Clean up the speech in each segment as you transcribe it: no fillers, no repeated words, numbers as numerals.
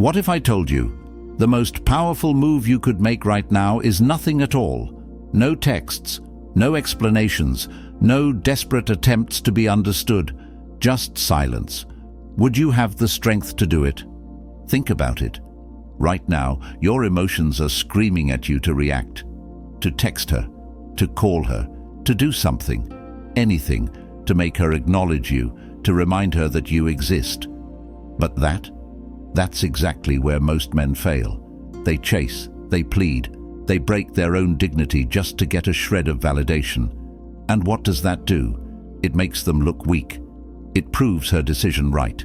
What if I told you the most powerful move you could make right now is nothing at all? No texts, no explanations, no desperate attempts to be understood, just silence. Would you have the strength to do it? Think about it. Right now, your emotions are screaming at you to react, to text her, to call her, to do something, anything, to make her acknowledge you, to remind her that you exist. But that's exactly where most men fail. They chase, they plead, they break their own dignity just to get a shred of validation. And what does that do? It makes them look weak. It proves her decision right.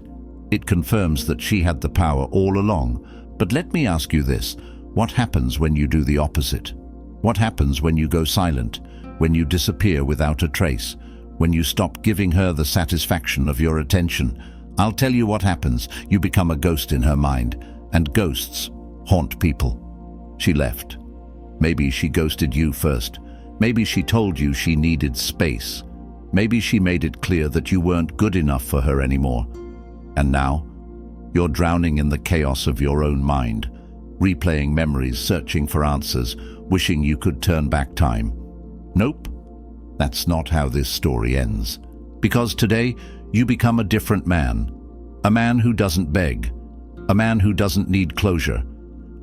It confirms that she had the power all along. But let me ask you this, what happens when you do the opposite? What happens when you go silent, when you disappear without a trace, when you stop giving her the satisfaction of your attention? I'll tell you what happens. You become a ghost in her mind, and ghosts haunt people. She left. Maybe she ghosted you first. Maybe she told you she needed space. Maybe she made it clear that you weren't good enough for her anymore. And now, you're drowning in the chaos of your own mind, replaying memories, searching for answers, wishing you could turn back time. Nope, that's not how this story ends. Because today, you become a different man. A man who doesn't beg. A man who doesn't need closure.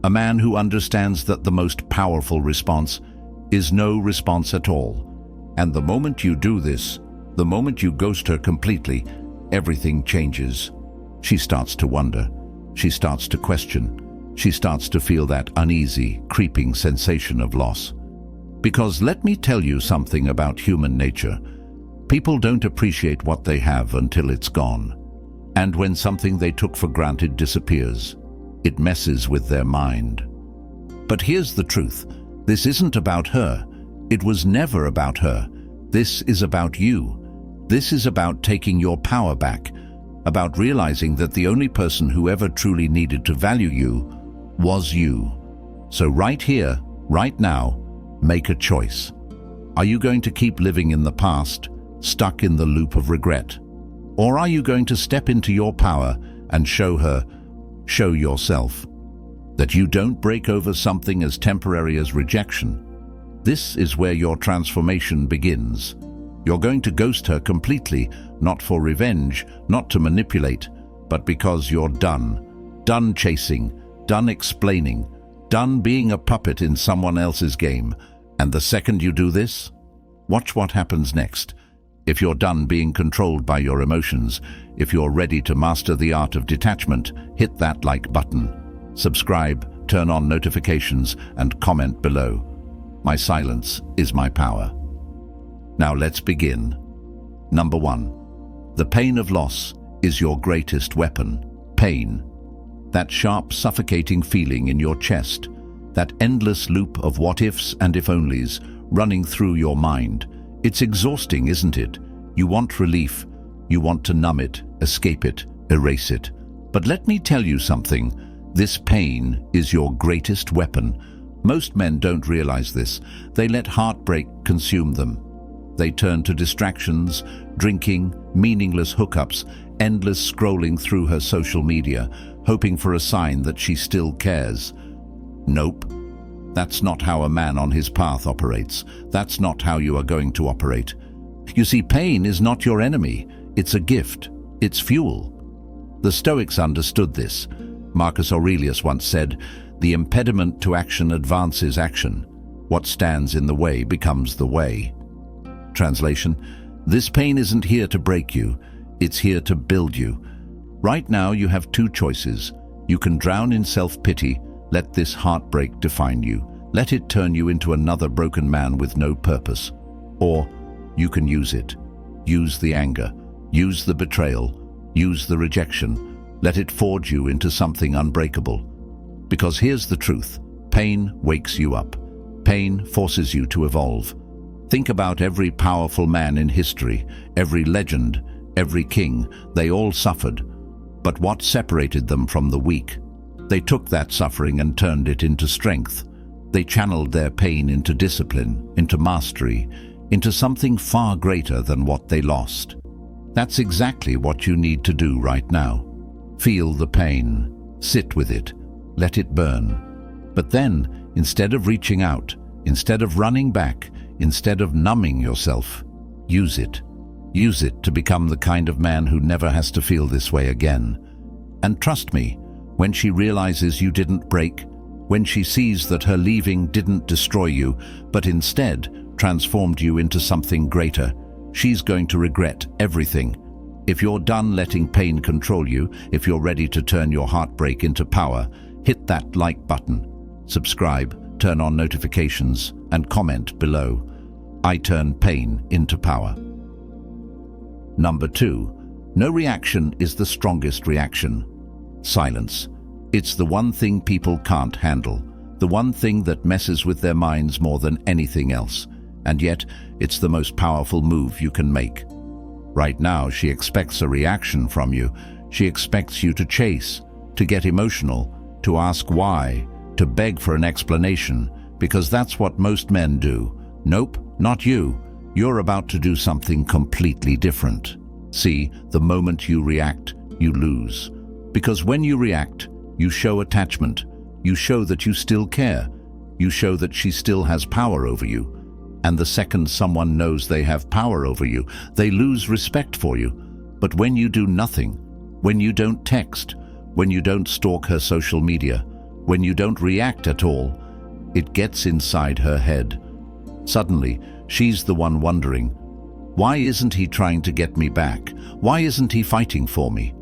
A man who understands that the most powerful response is no response at all. And the moment you do this, the moment you ghost her completely, everything changes. She starts to wonder. She starts to question. She starts to feel that uneasy, creeping sensation of loss. Because let me tell you something about human nature. People don't appreciate what they have until it's gone. And when something they took for granted disappears, it messes with their mind. But here's the truth. This isn't about her. It was never about her. This is about you. This is about taking your power back, about realizing that the only person who ever truly needed to value you was you. So right here, right now, make a choice. Are you going to keep living in the past, stuck in the loop of regret? Or are you going to step into your power and show yourself, that you don't break over something as temporary as rejection? This is where your transformation begins. You're going to ghost her completely, not for revenge, not to manipulate, but because you're done. Done chasing, done explaining, done being a puppet in someone else's game. And the second you do this, watch what happens next. If you're done being controlled by your emotions, if you're ready to master the art of detachment, hit that like button. Subscribe, turn on notifications, and comment below. My silence is my power. Now let's begin. Number 1. The pain of loss is your greatest weapon. Pain. That sharp, suffocating feeling in your chest. That endless loop of what-ifs and if-onlys running through your mind. It's exhausting, isn't it? You want relief. You want to numb it, escape it, erase it. But let me tell you something. This pain is your greatest weapon. Most men don't realize this. They let heartbreak consume them. They turn to distractions, drinking, meaningless hookups, endless scrolling through her social media, hoping for a sign that she still cares. Nope. That's not how a man on his path operates. That's not how you are going to operate. You see, pain is not your enemy. It's a gift. It's fuel. The Stoics understood this. Marcus Aurelius once said, "The impediment to action advances action. What stands in the way becomes the way." Translation: this pain isn't here to break you. It's here to build you. Right now you have two choices. You can drown in self-pity. Let this heartbreak define you. Let it turn you into another broken man with no purpose. Or you can use it. Use the anger. Use the betrayal. Use the rejection. Let it forge you into something unbreakable. Because here's the truth. Pain wakes you up. Pain forces you to evolve. Think about every powerful man in history, every legend, every king. They all suffered. But what separated them from the weak? They took that suffering and turned it into strength. They channeled their pain into discipline, into mastery, into something far greater than what they lost. That's exactly what you need to do right now. Feel the pain. Sit with it. Let it burn. But then, instead of reaching out, instead of running back, instead of numbing yourself, use it. Use it to become the kind of man who never has to feel this way again. And trust me, when she realizes you didn't break, when she sees that her leaving didn't destroy you, but instead transformed you into something greater, she's going to regret everything. If you're done letting pain control you, if you're ready to turn your heartbreak into power, hit that like button, subscribe, turn on notifications, and comment below. I turn pain into power. Number 2, no reaction is the strongest reaction. Silence. It's the one thing people can't handle, the one thing that messes with their minds more than anything else. And yet, it's the most powerful move you can make. Right now, she expects a reaction from you. She expects you to chase, to get emotional, to ask why, to beg for an explanation, because that's what most men do. Nope, not you. You're about to do something completely different. See, the moment you react, you lose. Because when you react, you show attachment. You show that you still care. You show that she still has power over you. And the second someone knows they have power over you, they lose respect for you. But when you do nothing, when you don't text, when you don't stalk her social media, when you don't react at all, it gets inside her head. Suddenly, she's the one wondering, why isn't he trying to get me back? Why isn't he fighting for me?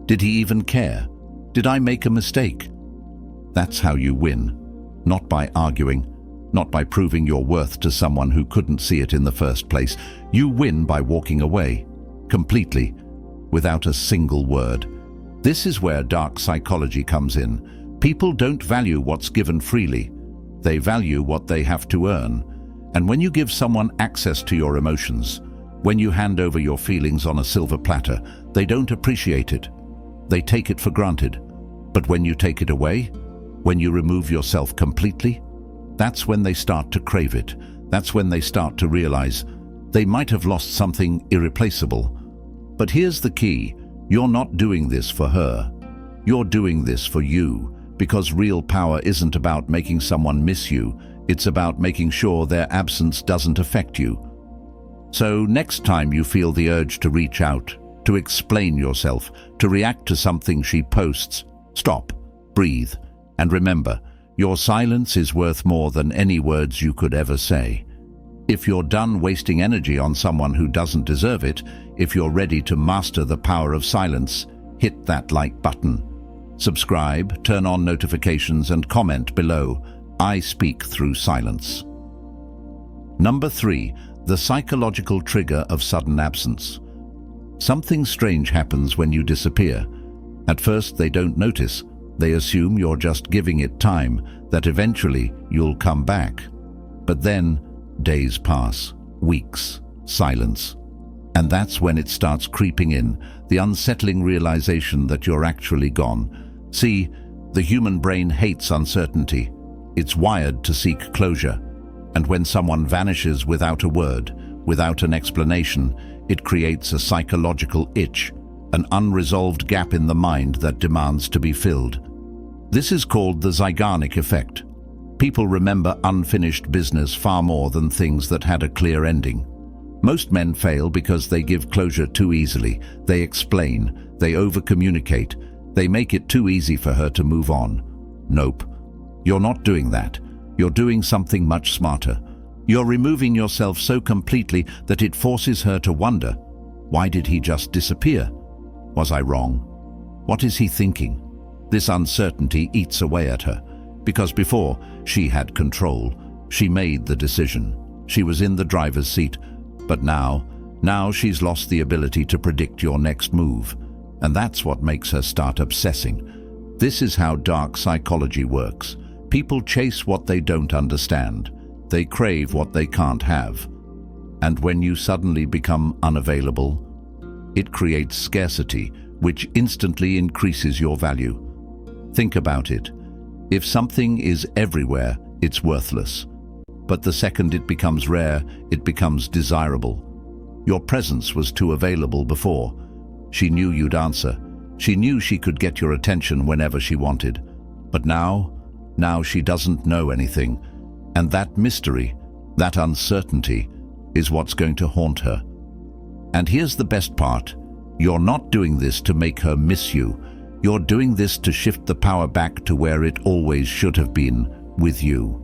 Did he even care? Did I make a mistake? That's how you win. Not by arguing, not by proving your worth to someone who couldn't see it in the first place. You win by walking away, completely, without a single word. This is where dark psychology comes in. People don't value what's given freely. They value what they have to earn. And when you give someone access to your emotions, when you hand over your feelings on a silver platter, they don't appreciate it. They take it for granted. But when you take it away, when you remove yourself completely, that's when they start to crave it. That's when they start to realize they might have lost something irreplaceable. But here's the key. You're not doing this for her. You're doing this for you, because real power isn't about making someone miss you. It's about making sure their absence doesn't affect you. So next time you feel the urge to reach out, to explain yourself, to react to something she posts, stop, breathe, and remember, your silence is worth more than any words you could ever say. If you're done wasting energy on someone who doesn't deserve it, if you're ready to master the power of silence, hit that like button. Subscribe, turn on notifications, and comment below. I speak through silence. Number 3, the psychological trigger of sudden absence. Something strange happens when you disappear. At first, they don't notice. They assume you're just giving it time, that eventually you'll come back. But then, days pass, weeks, silence. And that's when it starts creeping in, the unsettling realization that you're actually gone. See, the human brain hates uncertainty. It's wired to seek closure. And when someone vanishes without a word, without an explanation, it creates a psychological itch, an unresolved gap in the mind that demands to be filled. This is called the Zeigarnik effect. People remember unfinished business far more than things that had a clear ending. Most men fail because they give closure too easily. They explain, they over-communicate, they make it too easy for her to move on. Nope. You're not doing that. You're doing something much smarter. You're removing yourself so completely that it forces her to wonder, why did he just disappear? Was I wrong? What is he thinking? This uncertainty eats away at her, because before, she had control. She made the decision. She was in the driver's seat. But now she's lost the ability to predict your next move. And that's what makes her start obsessing. This is how dark psychology works. People chase what they don't understand. They crave what they can't have. And when you suddenly become unavailable, it creates scarcity, which instantly increases your value. Think about it. If something is everywhere, it's worthless. But the second it becomes rare, it becomes desirable. Your presence was too available before. She knew you'd answer. She knew she could get your attention whenever she wanted. But now she doesn't know anything. And that mystery, that uncertainty, is what's going to haunt her. And here's the best part. You're not doing this to make her miss you. You're doing this to shift the power back to where it always should have been, with you.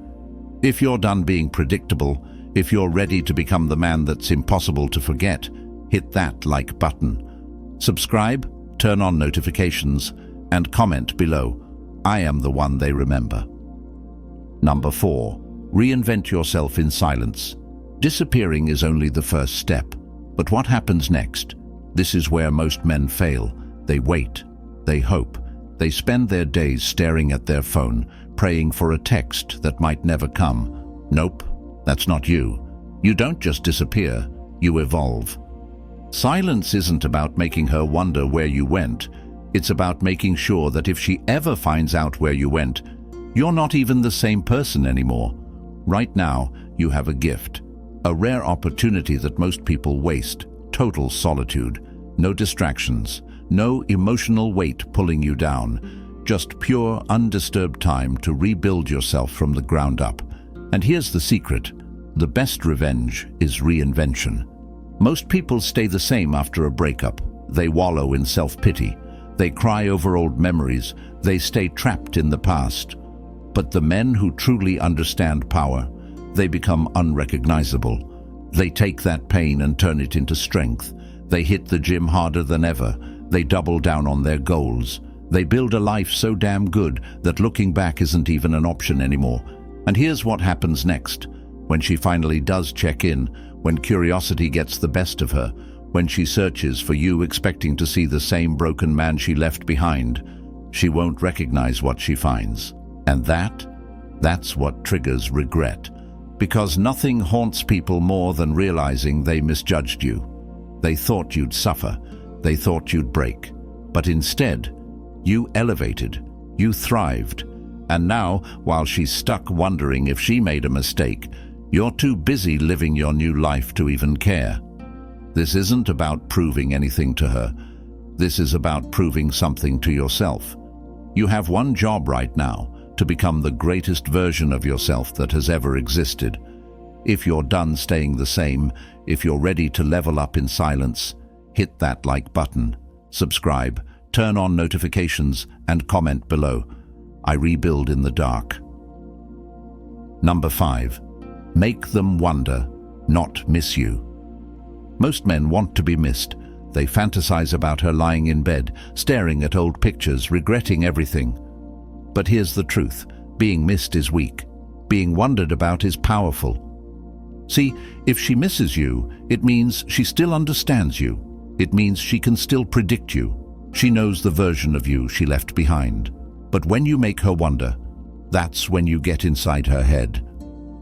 If you're done being predictable, if you're ready to become the man that's impossible to forget, hit that like button. Subscribe, turn on notifications, and comment below. I am the one they remember. Number 4. Reinvent yourself in silence. Disappearing is only the first step. But what happens next? This is where most men fail. They wait. They hope. They spend their days staring at their phone, praying for a text that might never come. Nope, that's not you. You don't just disappear, you evolve. Silence isn't about making her wonder where you went. It's about making sure that if she ever finds out where you went, you're not even the same person anymore. Right now, you have a gift, a rare opportunity that most people waste: total solitude, no distractions, no emotional weight pulling you down, just pure, undisturbed time to rebuild yourself from the ground up. And here's the secret: the best revenge is reinvention. Most people stay the same after a breakup. They wallow in self-pity. They cry over old memories. They stay trapped in the past. But the men who truly understand power, they become unrecognizable. They take that pain and turn it into strength. They hit the gym harder than ever. They double down on their goals. They build a life so damn good that looking back isn't even an option anymore. And here's what happens next. When she finally does check in, when curiosity gets the best of her, when she searches for you expecting to see the same broken man she left behind, she won't recognize what she finds. And that's what triggers regret. Because nothing haunts people more than realizing they misjudged you. They thought you'd suffer. They thought you'd break. But instead, you elevated. You thrived. And now, while she's stuck wondering if she made a mistake, you're too busy living your new life to even care. This isn't about proving anything to her. This is about proving something to yourself. You have one job right now: to become the greatest version of yourself that has ever existed. If you're done staying the same, if you're ready to level up in silence, hit that like button, subscribe, turn on notifications, and comment below. I rebuild in the dark. Number 5. Make them wonder, not miss you. Most men want to be missed. They fantasize about her lying in bed, staring at old pictures, regretting everything. But here's the truth: being missed is weak. Being wondered about is powerful. See, if she misses you, it means she still understands you. It means she can still predict you. She knows the version of you she left behind. But when you make her wonder, that's when you get inside her head.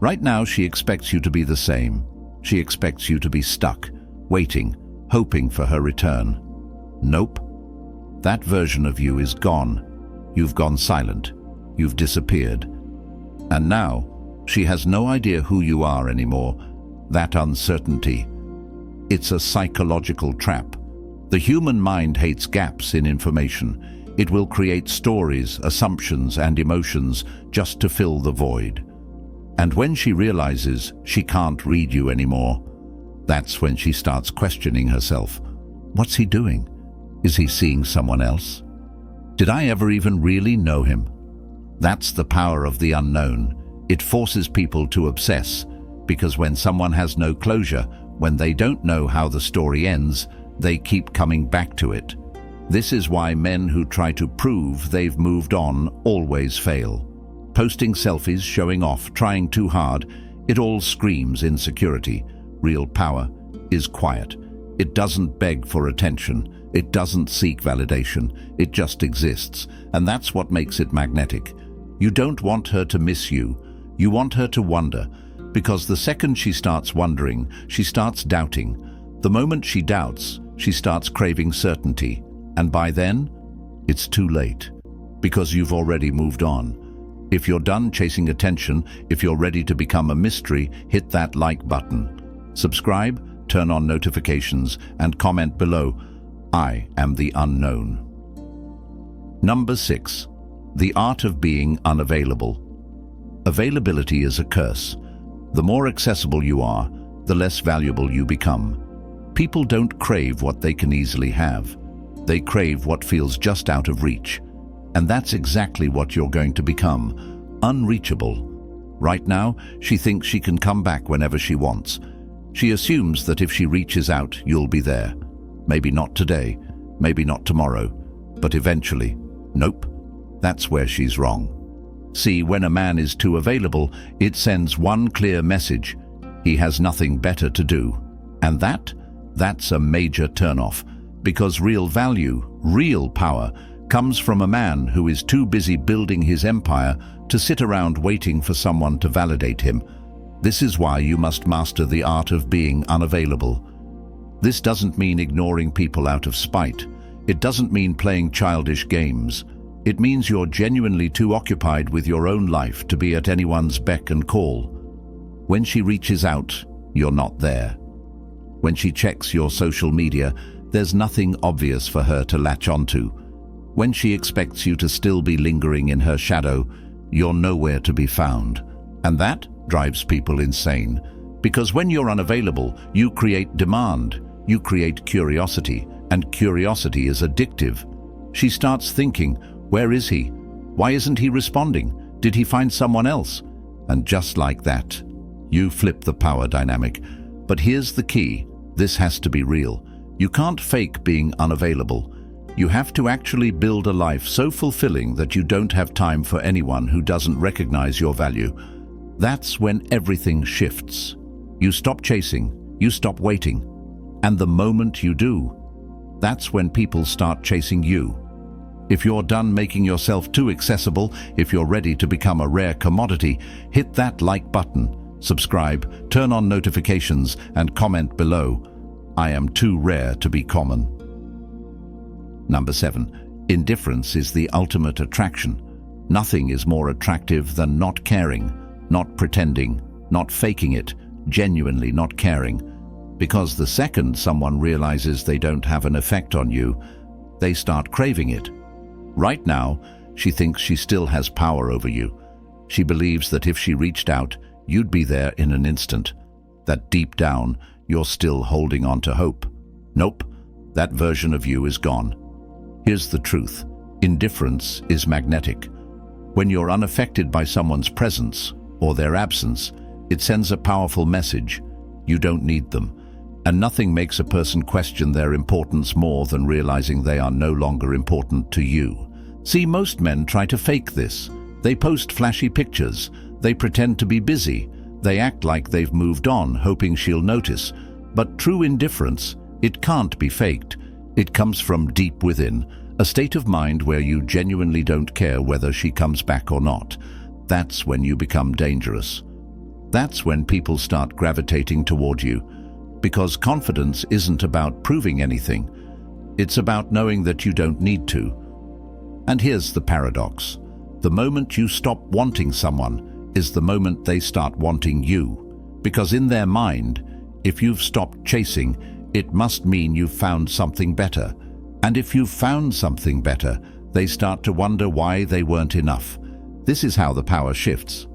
Right now, she expects you to be the same. She expects you to be stuck, waiting, hoping for her return. Nope. That version of you is gone. You've gone silent. You've disappeared. And now, she has no idea who you are anymore. That uncertainty. It's a psychological trap. The human mind hates gaps in information. It will create stories, assumptions, and emotions just to fill the void. And when she realizes she can't read you anymore, that's when she starts questioning herself. What's he doing? Is he seeing someone else? Did I ever even really know him? That's the power of the unknown. It forces people to obsess, because when someone has no closure, when they don't know how the story ends, they keep coming back to it. This is why men who try to prove they've moved on always fail. Posting selfies, showing off, trying too hard, it all screams insecurity. Real power is quiet. It doesn't beg for attention. It doesn't seek validation. It just exists. And that's what makes it magnetic. You don't want her to miss you. You want her to wonder. Because the second she starts wondering, she starts doubting. The moment she doubts, she starts craving certainty. And by then, it's too late. Because you've already moved on. If you're done chasing attention, if you're ready to become a mystery, hit that like button. Subscribe, turn on notifications, and comment below. I am the unknown. Number 6. The Art of Being Unavailable. Availability is a curse. The more accessible you are, the less valuable you become. People don't crave what they can easily have. They crave what feels just out of reach. And that's exactly what you're going to become: unreachable. Right now, she thinks she can come back whenever she wants. She assumes that if she reaches out, you'll be there. Maybe not today, maybe not tomorrow, but eventually. Nope, that's where she's wrong. See, when a man is too available, it sends one clear message: he has nothing better to do. And that's a major turnoff, because real value, real power, comes from a man who is too busy building his empire to sit around waiting for someone to validate him. This is why you must master the art of being unavailable. This doesn't mean ignoring people out of spite. It doesn't mean playing childish games. It means you're genuinely too occupied with your own life to be at anyone's beck and call. When she reaches out, you're not there. When she checks your social media, there's nothing obvious for her to latch onto. When she expects you to still be lingering in her shadow, you're nowhere to be found. And that drives people insane. Because when you're unavailable, you create demand, you create curiosity, and curiosity is addictive. She starts thinking, where is he? Why isn't he responding? Did he find someone else? And just like that, you flip the power dynamic. But here's the key: this has to be real. You can't fake being unavailable. You have to actually build a life so fulfilling that you don't have time for anyone who doesn't recognize your value. That's when everything shifts. You stop chasing, you stop waiting. And the moment you do, that's when people start chasing you. If you're done making yourself too accessible, if you're ready to become a rare commodity, hit that like button, subscribe, turn on notifications, and comment below. I am too rare to be common. Number 7. Indifference is the ultimate attraction. Nothing is more attractive than not caring, not pretending, not faking it, genuinely not caring. Because the second someone realizes they don't have an effect on you, they start craving it. Right now, she thinks she still has power over you. She believes that if she reached out, you'd be there in an instant. That deep down, you're still holding on to hope. Nope, that version of you is gone. Here's the truth: indifference is magnetic. When you're unaffected by someone's presence or their absence, it sends a powerful message: you don't need them. And nothing makes a person question their importance more than realizing they are no longer important to you. See, most men try to fake this. They post flashy pictures. They pretend to be busy. They act like they've moved on, hoping she'll notice. But true indifference, it can't be faked. It comes from deep within, a state of mind where you genuinely don't care whether she comes back or not. That's when you become dangerous. That's when people start gravitating toward you. Because confidence isn't about proving anything. It's about knowing that you don't need to. And here's the paradox: the moment you stop wanting someone is the moment they start wanting you. Because in their mind, if you've stopped chasing, it must mean you've found something better. And if you've found something better, they start to wonder why they weren't enough. This is how the power shifts.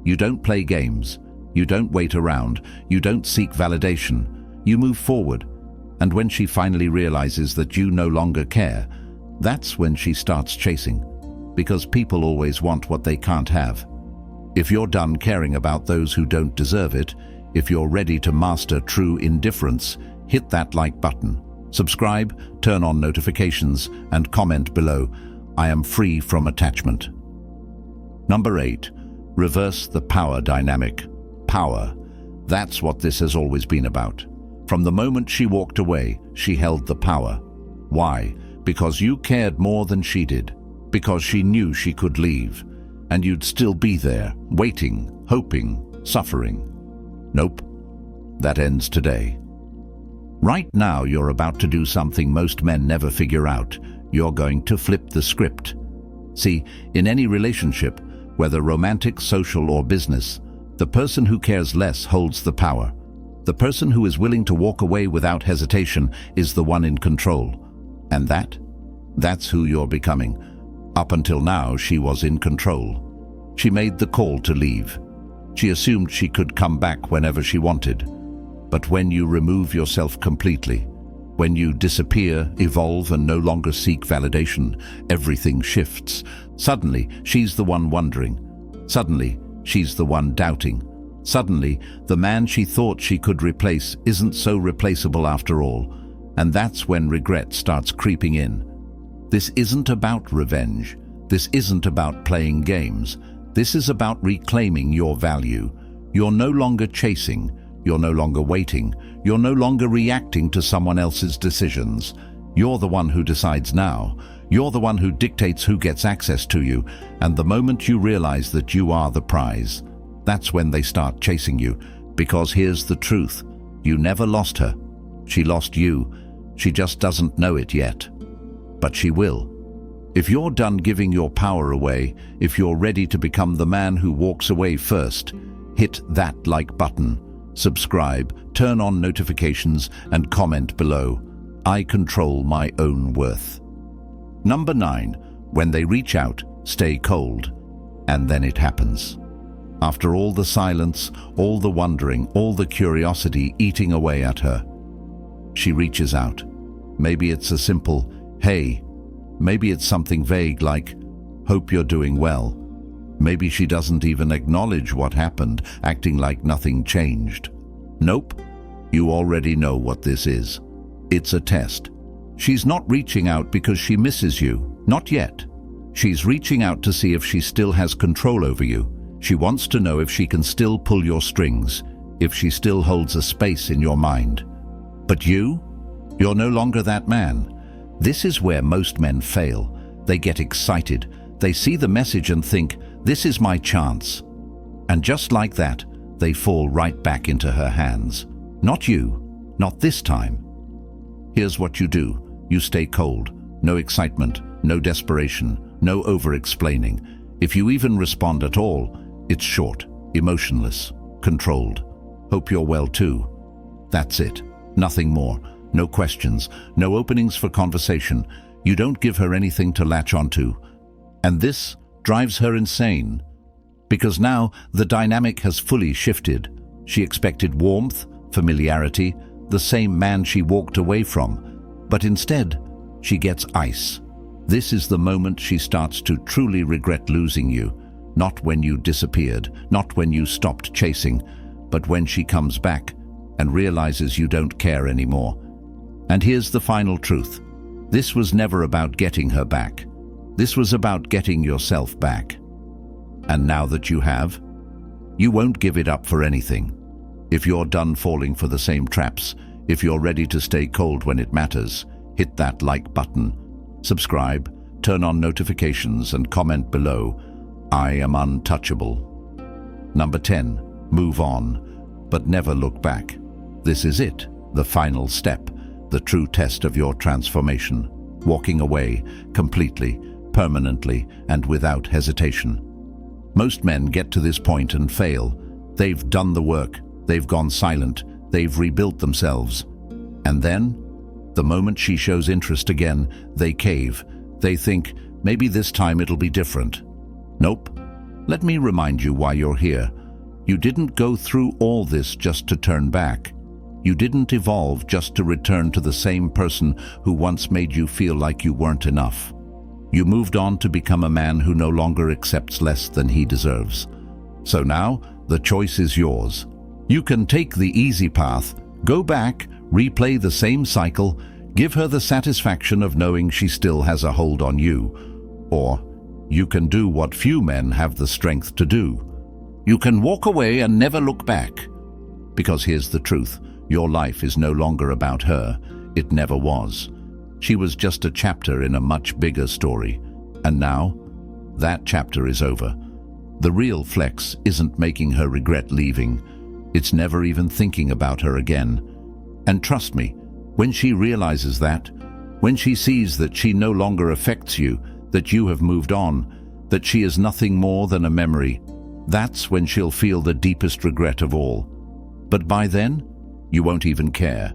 You don't play games. You don't wait around. You don't seek validation. You move forward. And when she finally realizes that you no longer care, that's when she starts chasing. Because people always want what they can't have. If you're done caring about those who don't deserve it, if you're ready to master true indifference, hit that like button, subscribe, turn on notifications, and comment below. I am free from attachment. Number 8. Reverse the power dynamic. Power. That's what this has always been about. From the moment she walked away, she held the power. Why? Because you cared more than she did. Because she knew she could leave. And you'd still be there, waiting, hoping, suffering. Nope. That ends today. Right now, you're about to do something most men never figure out. You're going to flip the script. See, in any relationship, whether romantic, social, or business, the person who cares less holds the power. The person who is willing to walk away without hesitation is the one in control. And that's who you're becoming. Up until now, she was in control. She made the call to leave. She assumed she could come back whenever she wanted. But when you remove yourself completely, when you disappear, evolve, and no longer seek validation, everything shifts. Suddenly, she's the one wondering. Suddenly, she's the one doubting. Suddenly, the man she thought she could replace isn't so replaceable after all. And that's when regret starts creeping in. This isn't about revenge. This isn't about playing games. This is about reclaiming your value. You're no longer chasing. You're no longer waiting. You're no longer reacting to someone else's decisions. You're the one who decides now. You're the one who dictates who gets access to you. And the moment you realize that you are the prize, that's when they start chasing you. Because here's the truth. You never lost her. She lost you. She just doesn't know it yet. But she will. If you're done giving your power away, if you're ready to become the man who walks away first, hit that like button, subscribe, turn on notifications, and comment below. I control my own worth. Number 9. When they reach out, stay cold. And then it happens. After all the silence, all the wondering, all the curiosity eating away at her, she reaches out. Maybe it's a simple, "Hey." Maybe it's something vague like, "Hope you're doing well." Maybe she doesn't even acknowledge what happened, acting like nothing changed. Nope. You already know what this is. It's a test. She's not reaching out because she misses you. Not yet. She's reaching out to see if she still has control over you. She wants to know if she can still pull your strings, if she still holds a space in your mind. But you're no longer that man. This is where most men fail. They get excited. They see the message and think, "This is my chance." And just like that, they fall right back into her hands. Not you. Not this time. Here's what you do. You stay cold. No excitement. No desperation. No over-explaining. If you even respond at all, it's short, emotionless, controlled. "Hope you're well too." That's it. Nothing more. No questions, no openings for conversation. You don't give her anything to latch onto. And this drives her insane. Because now the dynamic has fully shifted. She expected warmth, familiarity, the same man she walked away from. But instead, she gets ice. This is the moment she starts to truly regret losing you. Not when you disappeared, not when you stopped chasing, but when she comes back and realizes you don't care anymore. And here's the final truth. This was never about getting her back. This was about getting yourself back. And now that you have, you won't give it up for anything. If you're done falling for the same traps, if you're ready to stay cold when it matters, hit that like button, subscribe, turn on notifications, and comment below. I am untouchable. Number 10. Move on, but never look back. This is it, the final step. The true test of your transformation, walking away completely, permanently, and without hesitation. Most men get to this point and fail. They've done the work, they've gone silent, they've rebuilt themselves. And then, the moment she shows interest again, they cave. They think, maybe this time it'll be different. Nope. Let me remind you why you're here. You didn't go through all this just to turn back. You didn't evolve just to return to the same person who once made you feel like you weren't enough. You moved on to become a man who no longer accepts less than he deserves. So now, the choice is yours. You can take the easy path, go back, replay the same cycle, give her the satisfaction of knowing she still has a hold on you. Or you can do what few men have the strength to do. You can walk away and never look back. Because here's the truth. Your life is no longer about her. It never was. She was just a chapter in a much bigger story. And now, that chapter is over. The real Flex isn't making her regret leaving. It's never even thinking about her again. And trust me, when she realizes that, when she sees that she no longer affects you, that you have moved on, that she is nothing more than a memory, that's when she'll feel the deepest regret of all. But by then, you won't even care.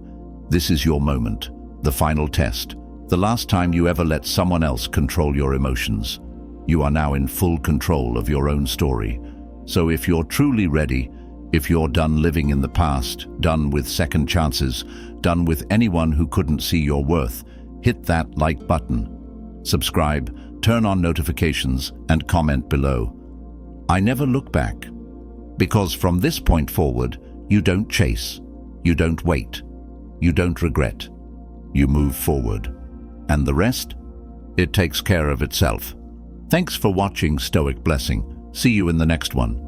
This is your moment, the final test, the last time you ever let someone else control your emotions. You are now in full control of your own story. So if you're truly ready, if you're done living in the past, done with second chances, done with anyone who couldn't see your worth, hit that like button. Subscribe, turn on notifications, and comment below. I never look back, because from this point forward, you don't chase, you don't wait, you don't regret. You move forward. And the rest? It takes care of itself. Thanks for watching Stoic Blessing. See you in the next one.